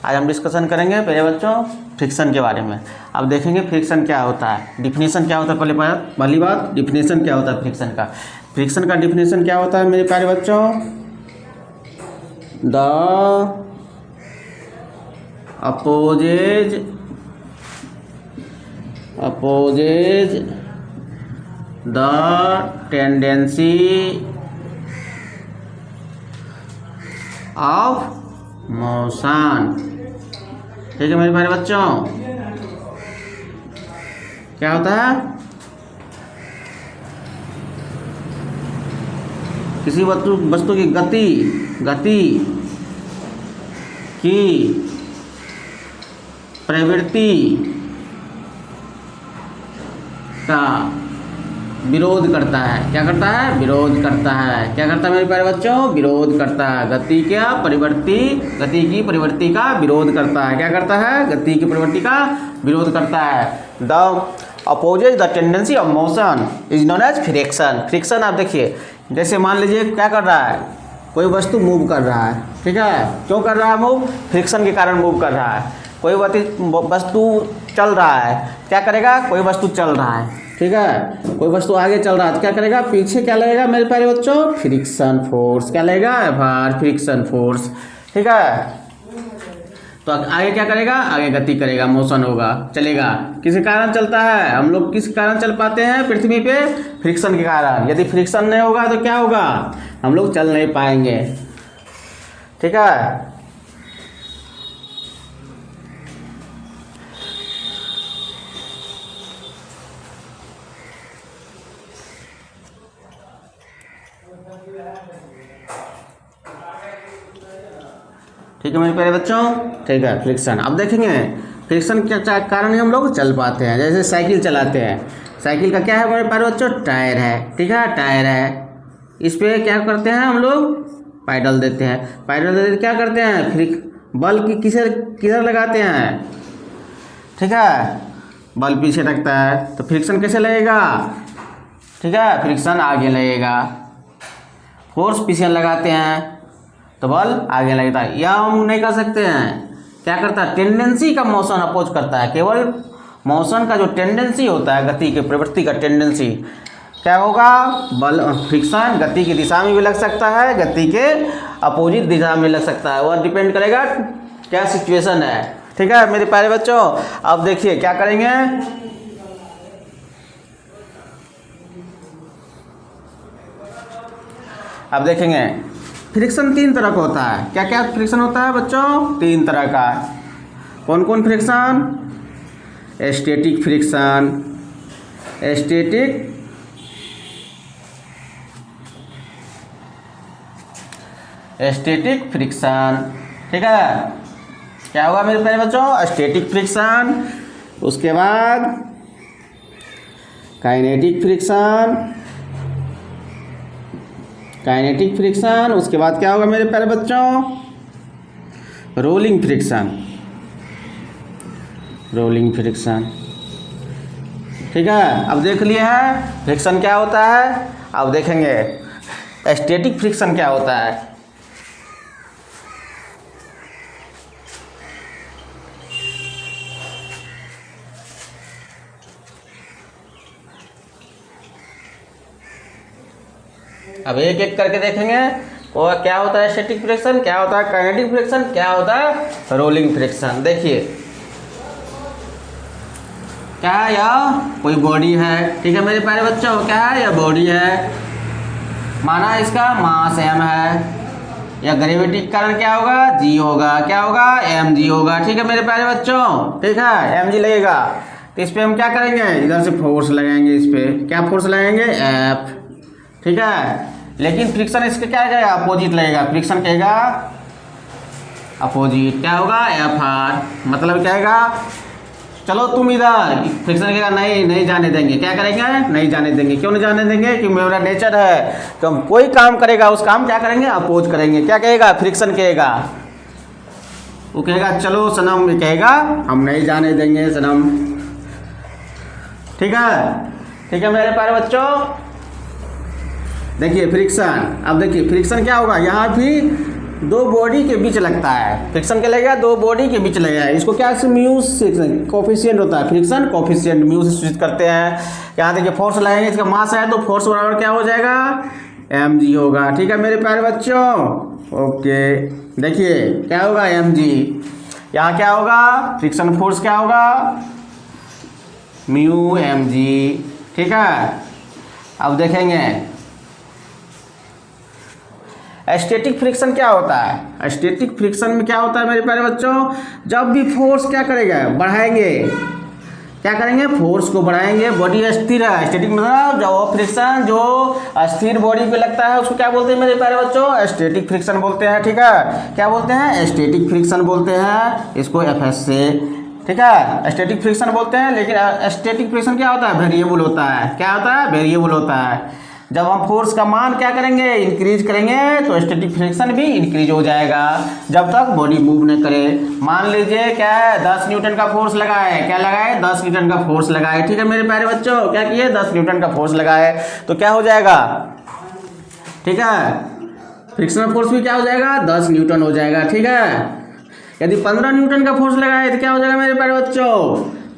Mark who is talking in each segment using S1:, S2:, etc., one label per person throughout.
S1: आज हम डिस्कशन करेंगे पहले बच्चों फ्रिक्शन के बारे में। अब देखेंगे फ्रिक्शन क्या होता है, डिफिनेशन क्या होता है। पहली बात डिफिनेशन क्या होता है फ्रिक्शन का। फ्रिक्शन का डिफिनेशन क्या होता है मेरे प्यारे बच्चों, the opposes the tendency of motion. ठीक है मेरे प्यारे बच्चों, क्या होता है, किसी वस्तु की गति की प्रवृत्ति का विरोध करता है। क्या करता है, विरोध करता है। क्या करता है मेरे प्यारे बच्चों, विरोध करता है। गति की प्रवृत्ति का विरोध करता है। क्या करता है, गति की प्रवृत्ति का विरोध करता है। The opposes the tendency of motion is known as friction. Friction आप देखिए, जैसे मान लीजिए क्या कर रहा है, कोई वस्तु मूव कर रहा है, ठीक है, क्यों कर रहा है मूव, फ्रिक्शन के कारण मूव कर रहा है। कोई वस्तु चल रहा है, क्या करेगा, कोई वस्तु चल रहा है, ठीक है, कोई वस्तु आगे चल रहा है तो क्या करेगा, पीछे क्या लगेगा मेरे प्यारे बच्चों, फ्रिक्शन फोर्स। क्या लगेगा, भार, फ्रिक्शन फोर्स, ठीक है। तो आगे क्या करेगा, आगे गति करेगा, मोशन होगा, चलेगा। किस कारण चलता है, हम लोग किस कारण चल पाते हैं पृथ्वी पे, फ्रिक्शन के कारण। यदि फ्रिक्शन नहीं होगा तो क्या होगा, हम लोग चल नहीं पाएंगे, ठीक है। ठीक है मेरे प्यारे बच्चों, ठीक है। फ्रिक्शन अब देखेंगे, फ्रिक्शन के कारण ही हम लोग चल पाते हैं। जैसे साइकिल चलाते हैं, साइकिल का क्या है मेरे प्यारे बच्चों, टायर है, ठीक है, टायर है। इस पे क्या करते हैं हम लोग, पैडल देते हैं। पैडल देते क्या करते हैं, बल की किधर लगाते हैं, ठीक है, बल पीछे रखता है तो फ्रिक्शन कैसे लगेगा, ठीक है, फ्रिक्शन आगे लगेगा। फोर्स पीछे लगाते हैं तो बल आगे लगता है। या हम नहीं कर सकते हैं, क्या करता है, टेंडेंसी का मोशन अपोज करता है। केवल मोशन का जो टेंडेंसी होता है, गति के प्रवृत्ति का टेंडेंसी, क्या होगा, बल, फ्रिक्शन गति की दिशा में भी लग सकता है, गति के अपोजिट दिशा में लग सकता है। वह डिपेंड करेगा क्या सिचुएशन है, ठीक है मेरे प्यारे बच्चों। अब देखिए क्या करेंगे, अब देखेंगे फ्रिक्शन 3 तरह का होता है। क्या क्या फ्रिक्शन होता है बच्चों, 3 तरह का। कौन कौन friction, static friction, static friction, ठीक है। क्या होगा मेरे प्यारे बच्चों, स्टैटिक फ्रिक्शन, उसके बाद काइनेटिक फ्रिक्शन, उसके बाद क्या होगा मेरे प्यारे बच्चों, रोलिंग फ्रिक्शन, ठीक है। अब देख लिए हैं फ्रिक्शन क्या होता है। अब देखेंगे स्टैटिक फ्रिक्शन क्या होता है। अब एक एक करके देखेंगे, और क्या होता है स्टैटिक फ्रिक्शन, क्या होता है काइनेटिक फ्रिक्शन, क्या होता है रोलिंग फ्रिक्शन। देखिए क्या है, यह कोई बॉडी है, ठीक है मेरे प्यारे बच्चों, क्या है, यह बॉडी है, माना इसका मास m है, या ग्रेविटी के कारण क्या होगा, g होगा, क्या होगा, mg होगा, ठीक है मेरे प्यारे बच्चों, ठीक है, mg लगेगा। तो इस पे हम क्या करेंगे, इधर से फोर्स लगाएंगे, इस पे क्या फोर्स लगाएंगे, F, ठीक है। लेकिन फ्रिक्शन इसके क्या जाएगा, अपोजिट लगेगा, फ्रिक्शन कहेगा अपोजिट, क्या होगा, Fr, मतलब क्या आएगा, चलो तुम इधर, फ्रिक्शन कहेगा नहीं जाने देंगे। क्या करेंगे, नहीं जाने देंगे। क्यों नहीं जाने देंगे, कि मेरा नेचर है तो हम कोई काम करेगा उस काम क्या करेंगे, अपोज करेंगे। क्या कहेगा, फ्रिक्शन कहेगा, वो कहेगा चलो सनम, कहेगा हम नहीं जाने देंगे सनम, ठीक है मेरे प्यारे बच्चों। देखिए फ्रिक्शन, अब देखिए फ्रिक्शन क्या होगा, यहाँ भी दो बॉडी के बीच लगता है। फ्रिक्शन क्या लगेगा? दो बॉडी के बीच लगेगा। इसको क्या म्यू कोफिशिएंट होता है, फ्रिक्शन कोफिशिएंट म्यू से सूचित करते हैं। यहाँ देखिए फोर्स लगाएंगे, इसका मास है तो फोर्स बराबर क्या हो जाएगा? mg होगा। ठीक है मेरे प्यारे बच्चों, ओके देखिए क्या होगा? mg। यहाँ क्या होगा? फ्रिक्शन फोर्स क्या होगा? Mu mg। ठीक है, अब देखेंगे स्टैटिक फ्रिक्शन क्या होता है। स्टैटिक फ्रिक्शन में क्या होता है मेरे प्यारे बच्चों? जब भी फोर्स क्या करेगा? बढ़ाएंगे। क्या करेंगे? फोर्स को बढ़ाएंगे, बॉडी स्थिर है। स्टैटिक मतलब जो फ्रिक्शन जो स्थिर बॉडी पे लगता है उसको क्या बोलते हैं मेरे प्यारे बच्चों? स्टैटिक फ्रिक्शन बोलते हैं। ठीक है, क्या बोलते हैं? स्टैटिक फ्रिक्शन बोलते हैं इसको एफएस से। ठीक है, स्टैटिक फ्रिक्शन बोलते हैं। लेकिन स्टैटिक फ्रिक्शन क्या होता है? वेरिएबल होता है। क्या होता है? वेरिएबल होता है। जब हम फोर्स का मान क्या करेंगे? इंक्रीज करेंगे तो स्टैटिक फ्रिक्शन भी इंक्रीज हो जाएगा जब तक बॉडी मूव न करे। मान लीजिए क्या है? 10 न्यूटन का फोर्स लगाए। क्या लगाए? 10 न्यूटन का फोर्स लगाए। ठीक है मेरे प्यारे बच्चों, क्या किए? 10 न्यूटन का फोर्स लगाए तो क्या हो जाएगा? ठीक है, फ्रिक्शनल फोर्स भी क्या हो जाएगा? 10 न्यूटन हो जाएगा। ठीक है, यदि 15 न्यूटन का फोर्स लगाए तो क्या हो जाएगा मेरे प्यारे बच्चों?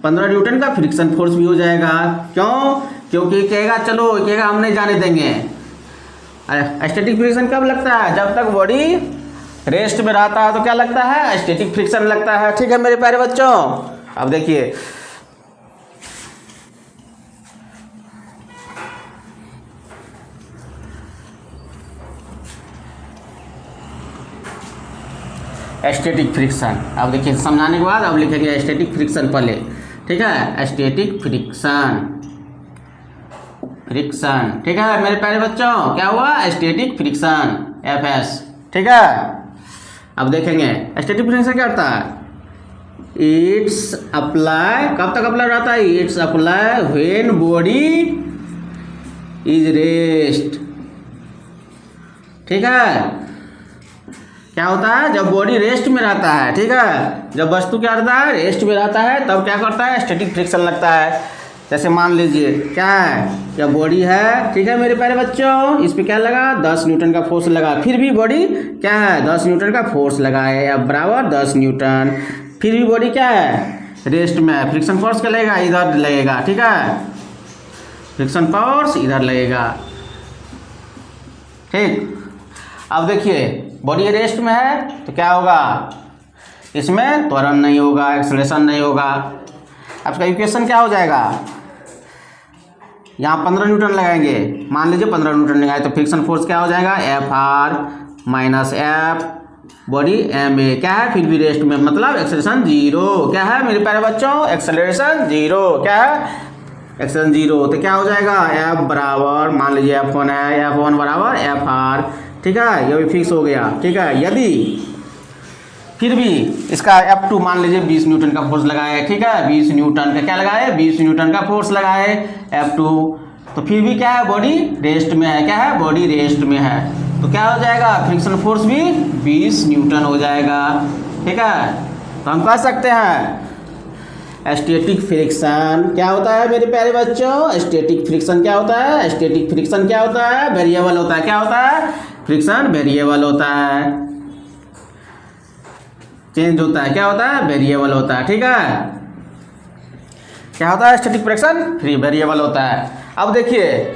S1: 15 न्यूटन का फ्रिक्शन फोर्स भी हो जाएगा। क्यों? क्योंकि कहेगा चलो, कहेगा हम नहीं जाने देंगे। स्टैटिक फ्रिक्शन कब लगता है? जब तक बॉडी रेस्ट में रहता है तो क्या लगता है? स्टैटिक फ्रिक्शन लगता है। ठीक है मेरे प्यारे बच्चों, अब देखिए स्टैटिक फ्रिक्शन। अब देखिए समझाने के बाद अब लिखेंगे स्टैटिक फ्रिक्शन पहले। ठीक है, स्टैटिक फ्रिक्शन फ्रिक्शन। ठीक है मेरे प्यारे बच्चों, क्या हुआ? Static friction FS. ठीक है, अब देखेंगे स्टैटिक फ्रिक्शन क्या करता है? इट्स अप्लाई, कब तक अप्लाई रहता है? It's apply when body is rest. ठीक है, क्या होता है? जब बॉडी रेस्ट में रहता है। ठीक है, जब वस्तु क्या रहता है? रेस्ट में रहता है तब क्या करता है? स्टैटिक फ्रिक्शन लगता है। जैसे मान लीजिए क्या है? क्या बॉडी है। ठीक है मेरे प्यारे बच्चों, इस पे क्या लगा? 10 न्यूटन का फोर्स लगा। फिर भी बॉडी क्या है? 10 न्यूटन का फोर्स लगा है, अब बराबर 10 न्यूटन। फिर भी बॉडी क्या है? रेस्ट में है। फ्रिक्शन फोर्स क्या लगेगा? इधर लगेगा। ठीक है, फ्रिक्शन फोर्स इधर लगेगा। ठीक, अब देखिए बॉडी रेस्ट में है तो क्या होगा? इसमें त्वरण नहीं होगा, एक्सेलरेशन नहीं होगा। अब इसका इक्वेशन क्या हो जाएगा? यहाँ 15 न्यूटन लगाएंगे, मान लीजिए 15 न्यूटन लगाए तो फ्रिक्शन फोर्स क्या हो जाएगा? F R minus F body M A. क्या है? फिर भी रेस्ट में, मतलब एक्सेलरेशन जीरो। क्या है मेरे प्यारे बच्चों? Acceleration zero. क्या है? Acceleration zero. तो क्या हो जाएगा? एफ बराबर, मान लीजिए F1 है, F1 बराबर एफ आर। ठीक है, ये भी फिक्स हो गया। ठीक है, यदि फिर भी इसका F2 मान लीजिए 20 न्यूटन का फोर्स लगाए। ठीक है, 20 न्यूटन का क्या लगाए? 20 न्यूटन का फोर्स लगाए F2, तो फिर भी क्या है? बॉडी रेस्ट में है। क्या है? बॉडी रेस्ट में है तो क्या हो जाएगा? फ्रिक्शन फोर्स भी 20 न्यूटन हो जाएगा। ठीक है, तो हम कह सकते हैं स्टैटिक फ्रिक्शन क्या होता है मेरे प्यारे बच्चों? स्टैटिक फ्रिक्शन क्या होता है? स्टैटिक फ्रिक्शन क्या होता है? वेरिएबल होता है। क्या होता है? फ्रिक्शन वेरिएबल होता है, चेंज होता है। क्या होता है? वेरिएबल होता है। ठीक है, क्या होता है? स्टैटिक फ्रिक्शन फ्री वेरिएबल होता है। अब देखिए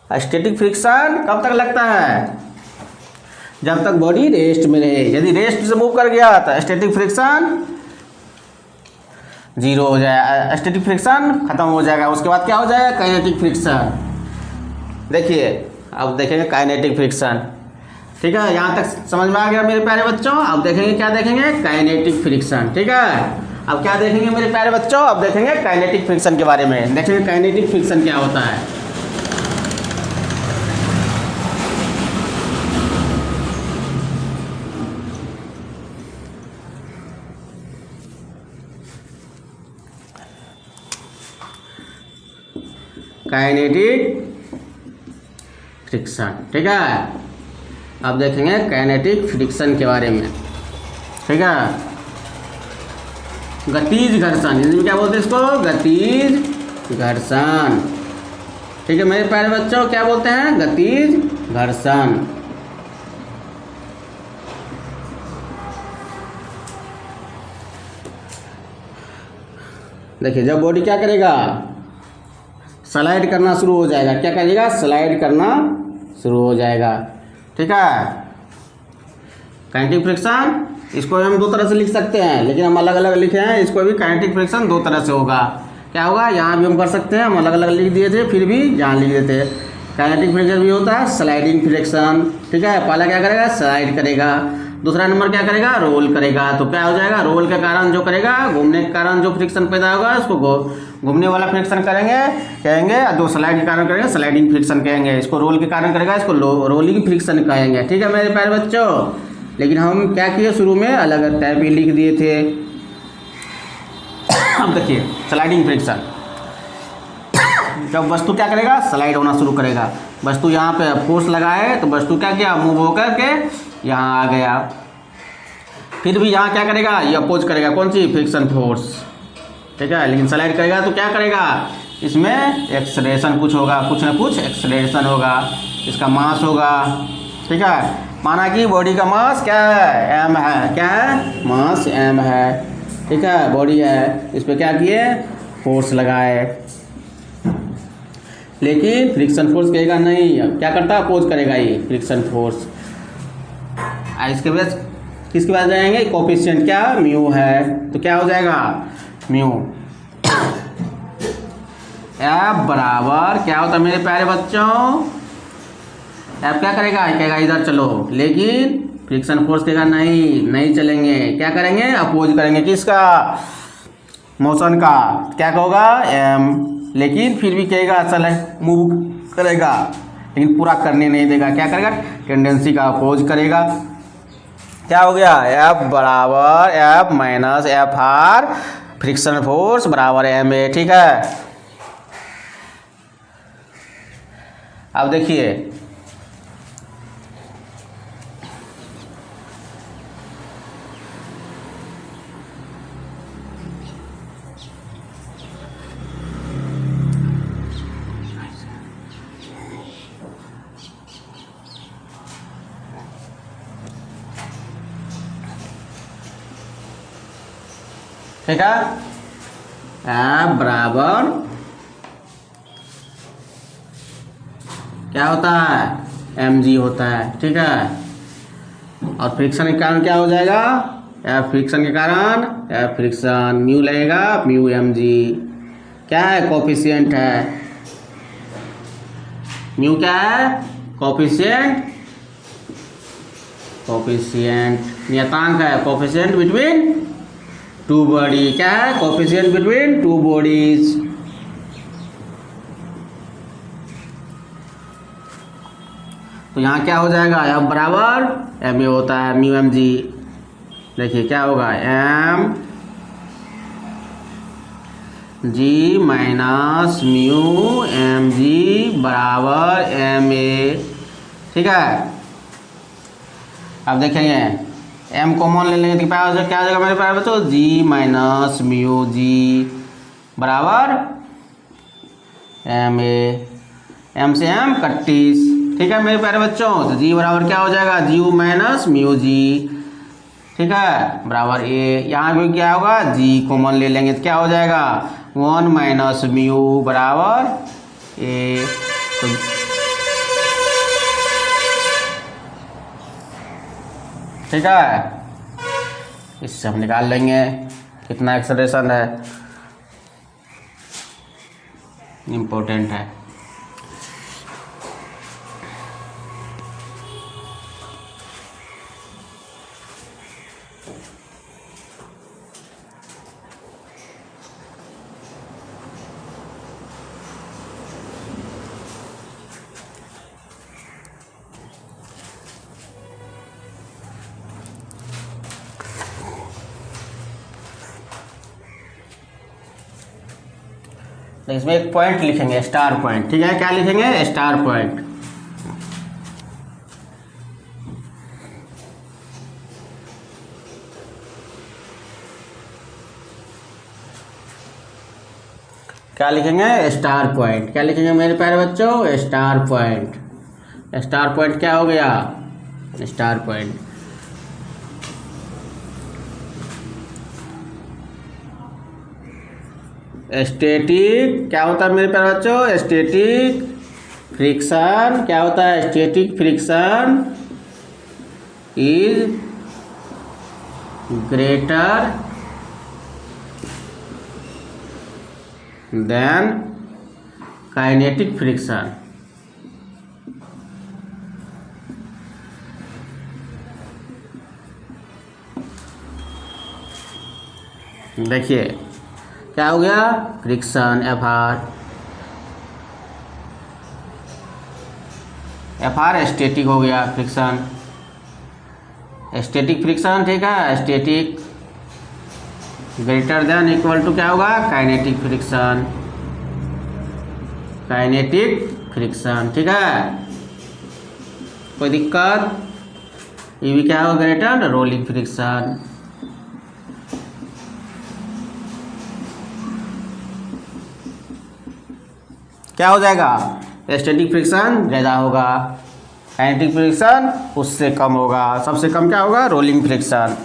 S1: स्टैटिक फ्रिक्शन कब तक लगता है? जब तक बॉडी रेस्ट में रहे। यदि रेस्ट से मूव कर गया तो स्टैटिक फ्रिक्शन जीरो हो जाएगा, स्टैटिक फ्रिक्शन खत्म हो जाएगा। उसके बाद क्या हो जाएगा? Kinetic friction. देखिए अब देखेंगे काइनेटिक फ्रिक्शन। ठीक है, यहाँ तक समझ में आ गया मेरे प्यारे बच्चों। अब देखेंगे क्या देखेंगे? Kinetic friction. ठीक है, अब क्या देखेंगे मेरे प्यारे बच्चों? अब देखेंगे काइनेटिक फ्रिक्शन के बारे में। देखेंगे काइनेटिक फ्रिक्शन क्या होता है। Kinetic friction. ठीक है, अब देखेंगे काइनेटिक फ्रिक्शन के बारे में। ठीक है, गतिज घर्षण, इसमें क्या बोलते हैं इसको? गतिज घर्षण। ठीक है मेरे प्यारे बच्चों, क्या बोलते हैं? गतिज घर्षण। देखिए जब बॉडी क्या करेगा? स्लाइड करना शुरू हो जाएगा। क्या करेगा? स्लाइड करना शुरू हो जाएगा। ठीक है, काइनेटिक फ्रिक्शन इसको हम दो तरह से लिख सकते हैं, लेकिन हम अलग अलग लिखे हैं। इसको भी काइनेटिक फ्रिक्शन दो तरह से होगा। क्या होगा? यहाँ भी हम कर सकते हैं, हम अलग अलग लिख दिए थे, फिर भी यहाँ लिख देते हैं। काइनेटिक फ्रिक्शन भी होता है स्लाइडिंग फ्रिक्शन। ठीक है, पहला क्या करेगा? स्लाइड करेगा। दूसरा नंबर क्या करेगा? रोल करेगा। तो क्या हो जाएगा? रोल के कारण जो करेगा, घूमने के कारण जो फ्रिक्शन पैदा होगा उसको घूमने वाला फ्रिक्शन कहेंगे। जो स्लाइड के कारण करेंगे स्लाइडिंग फ्रिक्शन कहेंगे। इसको रोल के कारण करेगा, इसको रोलिंग फ्रिक्शन कहेंगे। ठीक है मेरे प्यारे बच्चों, लेकिन हम क्या किए? शुरू में अलग अलग टाइप ही लिख दिए थे। अब देखिए स्लाइडिंग फ्रिक्शन, जब वस्तु क्या करेगा? स्लाइड होना शुरू करेगा। वस्तु यहाँ पे फोर्स लगाए तो वस्तु क्या किया? मूव होकर के यहाँ आ गया। फिर भी यहाँ क्या करेगा? ये अपोज करेगा। कौन सी? Friction force. ठीक है, लेकिन स्लाइड करेगा तो क्या करेगा? इसमें एक्सलेरेशन कुछ होगा, कुछ ना कुछ एक्सलेरेशन होगा। इसका मास होगा। ठीक है, माना कि बॉडी का मास क्या है? m है। क्या है? मास m है। ठीक है, बॉडी है, इस पर क्या किए? फोर्स लगाए। लेकिन फ्रिक्शन फोर्स कहेगा नहीं, क्या करता? अपोज करेगा ये फ्रिक्शन फोर्स। इसके बाद किसके पास जाएंगे? कोफिशिएंट क्या? म्यू है। तो क्या हो जाएगा? म्यू एफ बराबर क्या होता है मेरे प्यारे बच्चों? एफ क्या करेगा? कहेगा इधर चलो, लेकिन फ्रिक्शन फोर्स कहेगा नहीं चलेंगे। क्या करेंगे? अपोज करेंगे। किसका? मोशन का। क्या होगा? एम। लेकिन फिर भी कहेगा चल मूव करेगा, लेकिन पूरा करने नहीं देगा। क्या करेगा? टेंडेंसी का अपोज करेगा। क्या हो गया? एफ बराबर F minus F R friction force बराबर एम ए। ठीक है, अब देखिए ठीक है, एफ बराबर क्या होता है? mg होता है। ठीक है, और फ्रिक्शन के कारण क्या हो जाएगा? एफ फ्रिक्शन के कारण एफ फ्रिक्शन म्यू लगेगा, म्यू mg। क्या है? कोफिशिएंट है। म्यू क्या है? कोफिशिएंट नियतांक है। Coefficient between two body. क्या है? Coefficient between two bodies. तो यहाँ क्या हो जाएगा? एफ बराबर एम ए होता है, म्यू एम जी। देखिए क्या होगा? M G minus mu M G बराबर एम ए। ठीक है, अब देखेंगे एम कॉमन ले लेंगे तो क्या हो जाएगा मेरे प्यारे बच्चों? जी माइनस म्यू जी बराबर एम ए। एम से एम 31। ठीक है मेरे प्यारे बच्चों, तो जी बराबर क्या हो जाएगा? जी माइनस म्यू जी। ठीक है, बराबर ए। यहाँ पे क्या होगा? जी कॉमन ले लेंगे तो क्या हो जाएगा? 1 माइनस म्यू बराबर ए। तो ठीक है, इससे हम निकाल लेंगे कितना एक्सेलरेशन है, इम्पोर्टेंट है। तो इसमें एक पॉइंट लिखेंगे, स्टार पॉइंट। ठीक है, क्या लिखेंगे? Star point. क्या लिखेंगे? Star point. क्या लिखेंगे मेरे प्यारे बच्चों? Star point. स्टार पॉइंट क्या हो गया? Star point. स्टैटिक क्या होता है मेरे प्यारे बच्चों? स्टैटिक फ्रिक्शन क्या होता है? Static friction is greater than kinetic friction. देखिए क्या हो गया? फ्रिक्शन एफ आर स्टैटिक हो गया फ्रिक्शन, स्टैटिक फ्रिक्शन, ठीक है। Static greater than equal to क्या होगा? काइनेटिक फ्रिक्शन, काइनेटिक फ्रिक्शन, ठीक है। कोई दिक्कत? ये भी क्या होगा? Greater rolling friction. क्या हो जाएगा? स्टैटिक फ्रिक्शन ज़्यादा होगा, काइनेटिक फ्रिक्शन उससे कम होगा, सबसे कम क्या होगा? Rolling friction.